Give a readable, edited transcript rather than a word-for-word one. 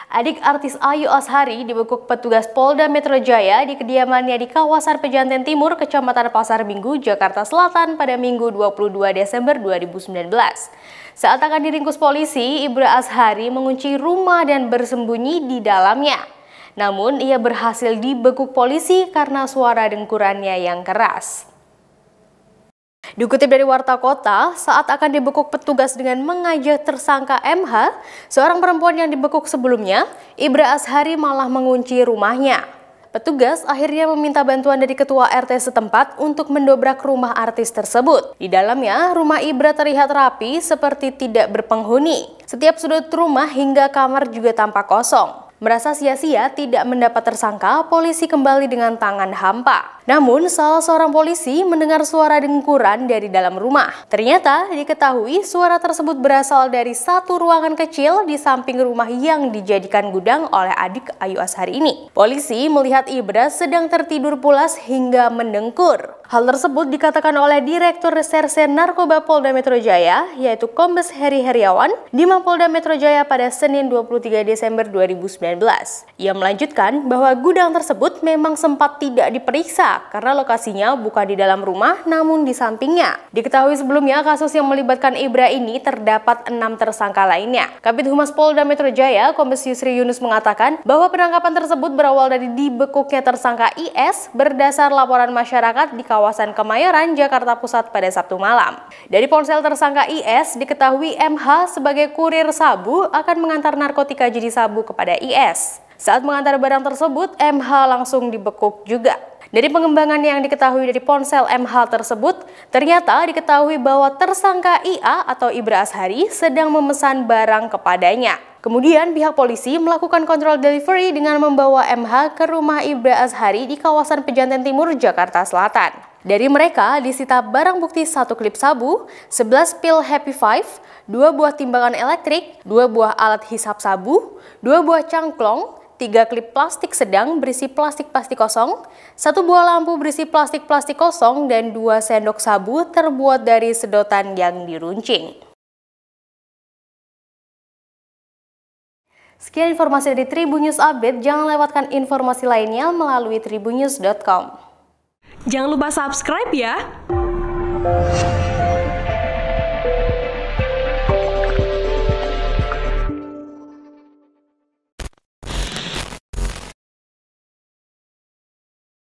Adik artis Ayu Azhari dibekuk petugas Polda Metro Jaya di kediamannya di kawasan Pejanten Timur, Kecamatan Pasar Minggu, Jakarta Selatan pada Minggu 22 Desember 2019. Saat akan diringkus polisi, Ibra Azhari mengunci rumah dan bersembunyi di dalamnya. Namun, ia berhasil dibekuk polisi karena suara dengkurannya yang keras. Dikutip dari Warta Kota, saat akan dibekuk petugas dengan mengajak tersangka MH, seorang perempuan yang dibekuk sebelumnya, Ibra Azhari malah mengunci rumahnya. Petugas akhirnya meminta bantuan dari ketua RT setempat untuk mendobrak rumah artis tersebut. Di dalamnya, rumah Ibra terlihat rapi seperti tidak berpenghuni. Setiap sudut rumah hingga kamar juga tampak kosong. Merasa sia-sia tidak mendapat tersangka, polisi kembali dengan tangan hampa. Namun, salah seorang polisi mendengar suara dengkuran dari dalam rumah. Ternyata diketahui suara tersebut berasal dari satu ruangan kecil di samping rumah yang dijadikan gudang oleh adik Ayu Azhari ini. Polisi melihat Ibra sedang tertidur pulas hingga mendengkur. Hal tersebut dikatakan oleh Direktur Reserse Narkoba Polda Metro Jaya, yaitu Kombes Heri Heriawan, di Mapolda Metro Jaya pada Senin 23 Desember 2019. Ia melanjutkan bahwa gudang tersebut memang sempat tidak diperiksa karena lokasinya bukan di dalam rumah namun di sampingnya. Diketahui sebelumnya kasus yang melibatkan Ibra ini terdapat 6 tersangka lainnya. Kabid Humas Polda Metro Jaya, Kombes Yusri Yunus mengatakan bahwa penangkapan tersebut berawal dari dibekuknya tersangka IS berdasar laporan masyarakat di kawasan Kemayoran, Jakarta Pusat pada Sabtu malam. Dari ponsel tersangka IS diketahui MH sebagai kurir sabu akan mengantar narkotika jenis sabu kepada IS. Saat mengantar barang tersebut, MH langsung dibekuk juga. Dari pengembangan yang diketahui dari ponsel MH tersebut, ternyata diketahui bahwa tersangka IA atau Ibra Azhari sedang memesan barang kepadanya. Kemudian pihak polisi melakukan kontrol delivery dengan membawa MH ke rumah Ibra Azhari di kawasan Pejanten Timur, Jakarta Selatan. Dari mereka disita barang bukti 1 klip sabu, 11 pil Happy Five, 2 buah timbangan elektrik, 2 buah alat hisap sabu, 2 buah cangklong, 3 klip plastik sedang berisi plastik-plastik kosong, 1 buah lampu berisi plastik-plastik kosong, dan 2 sendok sabu terbuat dari sedotan yang diruncing. Sekian informasi dari Tribun News Update. Jangan lewatkan informasi lainnya melalui tribunnews.com. Jangan lupa subscribe ya!